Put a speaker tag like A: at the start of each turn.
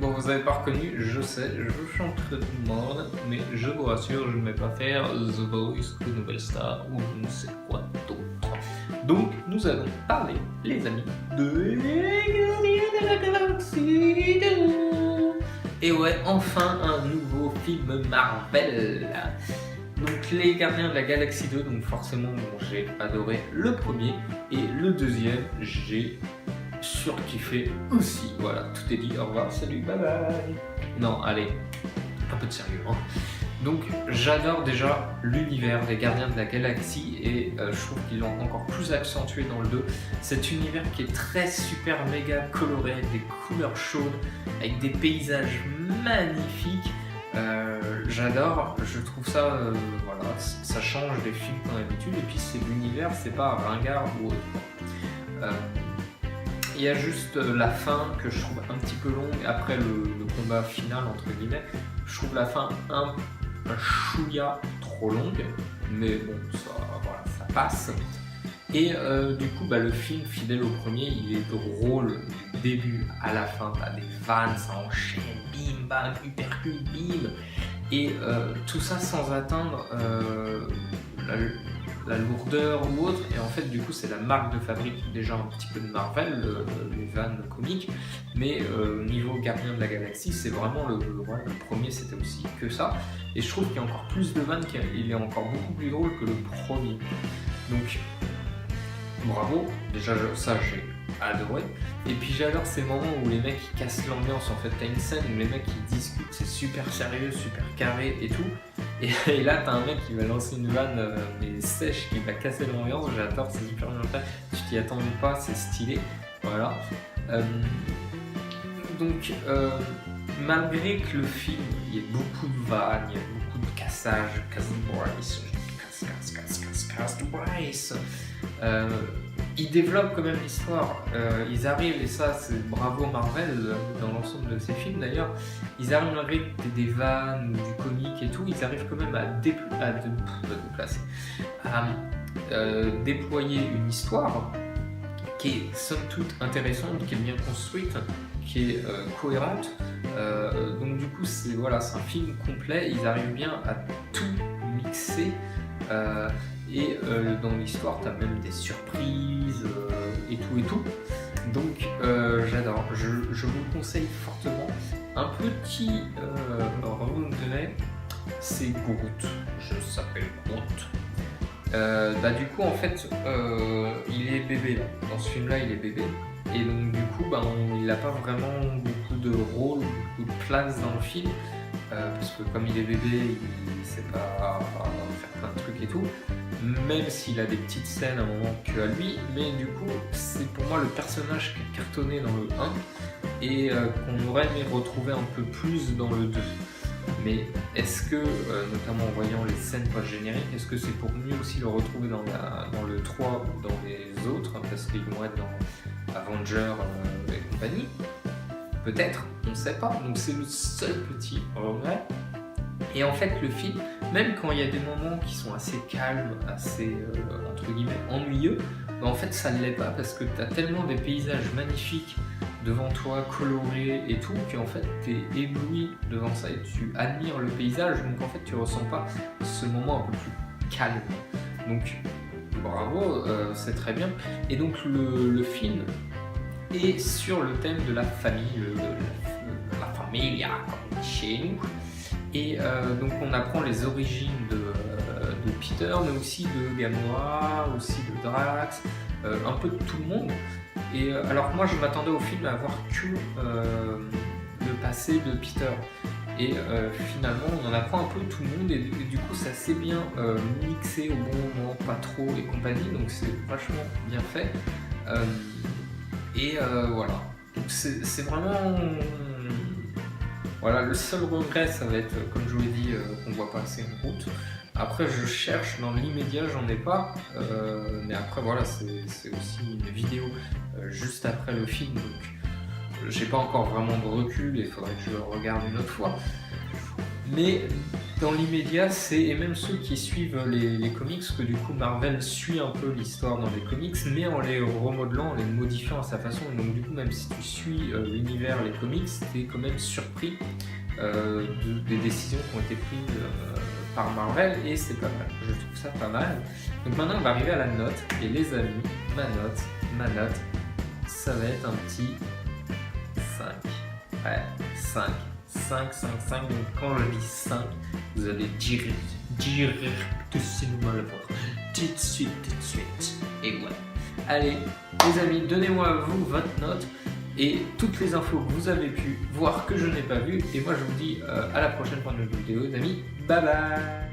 A: Bon, vous avez pas reconnu, je sais, je chante très tout le monde, mais je vous rassure, je ne vais pas faire The Voice, The Nouvelle Star ou je ne sais quoi d'autre. Donc, nous allons parler, les amis, de Les Gardiens de la Galaxie 2. Et ouais, enfin un nouveau film Marvel. Donc Les Gardiens de la Galaxie 2, donc forcément bon, j'ai adoré le premier et le deuxième j'ai surkiffé aussi. Voilà, tout est dit, au revoir, salut, bye bye. Non, allez, un peu de sérieux. Hein. Donc j'adore déjà l'univers des Gardiens de la Galaxie et je trouve qu'ils l'ont encore plus accentué dans le 2. Cet univers qui est très super méga coloré, avec des couleurs chaudes, avec des paysages magnifiques. J'adore, je trouve ça, voilà, ça change des films qu'on a l'habitude et puis c'est l'univers, c'est pas ringard ou autre. Il y a juste la fin que je trouve un petit peu longue après le combat final entre guillemets. Je trouve la fin un chouïa trop longue, mais bon, ça, voilà, ça passe. Et du coup, le film, fidèle au premier, il est drôle du début à la fin. T'as des vannes, ça enchaîne, bim, bam, hypercule, bim. Et tout ça sans atteindre la lourdeur ou autre. Et en fait, du coup, c'est la marque de fabrique déjà un petit peu de Marvel, les vannes comiques. Mais niveau Gardien de la Galaxie, c'est vraiment le premier, c'était aussi que ça. Et je trouve qu'il y a encore plus de vannes, qu'il est encore beaucoup plus drôle que le premier. Donc, bravo, déjà ça j'ai adoré. Et puis j'adore ces moments où les mecs ils cassent l'ambiance. En fait, t'as une scène où les mecs ils discutent, c'est super sérieux, super carré et tout. Et là t'as un mec qui va lancer une vanne mais sèche qui va casser l'ambiance. J'adore, c'est super bien fait. Tu t'y attendais pas, c'est stylé. Voilà. Donc malgré que le film il y ait beaucoup de vannes, il y a beaucoup de cassage, casse de Bryce. Ils développent quand même l'histoire. Ils arrivent, et ça c'est bravo Marvel dans l'ensemble de ces films d'ailleurs, ils arrivent malgré des vannes ou du comique et tout, ils arrivent quand même à déployer une histoire qui est somme toute intéressante, qui est bien construite, qui est cohérente. Donc du coup c'est un film complet, ils arrivent bien à tout mixer. Et dans l'histoire, tu as même des surprises et tout. Donc j'adore, je vous le conseille fortement. Un petit regret, c'est Groot. Je s'appelle Groot. Du coup, en fait, il est bébé. Là. Dans ce film-là, il est bébé. Et donc, du coup, il n'a pas vraiment beaucoup de rôle, beaucoup de place dans le film. Parce que comme il est bébé, il sait pas faire plein de trucs et tout. Même s'il a des petites scènes à un moment que à lui, mais du coup c'est pour moi le personnage qui a cartonné dans le 1 et qu'on aurait aimé retrouver un peu plus dans le 2. Mais est-ce que, notamment en voyant les scènes post-génériques, est-ce que c'est pour mieux aussi le retrouver dans le 3 ou dans les autres, parce qu'ils vont être dans Avengers et compagnie? Peut-être, on ne sait pas, donc c'est le seul petit regret. Et en fait, le film, même quand il y a des moments qui sont assez calmes, assez entre guillemets ennuyeux, en fait ça ne l'est pas parce que tu as tellement des paysages magnifiques devant toi, colorés et tout, qu'en fait tu es ébloui devant ça et tu admires le paysage, donc en fait tu ressens pas ce moment un peu plus calme. Donc bravo, c'est très bien. Et donc le film est sur le thème de la famille, la familia, comme on dit chez nous. Et donc on apprend les origines de Peter, mais aussi de Gamora, aussi de Drax, un peu de tout le monde. Et alors moi je m'attendais au film à voir que le passé de Peter. Et finalement on en apprend un peu de tout le monde et du coup c'est assez bien mixé au bon moment, pas trop et compagnie, donc c'est vachement bien fait. Voilà, donc c'est vraiment... Voilà, le seul regret, ça va être, comme je vous l'ai dit, qu'on voit pas assez en route. Après, je cherche, dans l'immédiat, j'en ai pas. Mais après, voilà, c'est aussi une vidéo juste après le film. Donc, j'ai pas encore vraiment de recul et il faudrait que je le regarde une autre fois. Mais dans l'immédiat, et même ceux qui suivent les comics, que du coup Marvel suit un peu l'histoire dans les comics, mais en les remodelant, en les modifiant à sa façon. Donc du coup, même si tu suis l'univers, les comics, tu es quand même surpris des décisions qui ont été prises par Marvel, et c'est pas mal. Je trouve ça pas mal. Donc maintenant, on va arriver à la note, et les amis, ma note, ça va être un petit 5. Ouais, 5. 5. Donc quand je dis 5, vous allez dire tout de suite le voir. Tout de suite. Et voilà. Allez, les amis, donnez-moi vous votre note et toutes les infos que vous avez pu voir que je n'ai pas vues. Et moi, je vous dis à la prochaine pour une nouvelle vidéo, les amis. Bye bye.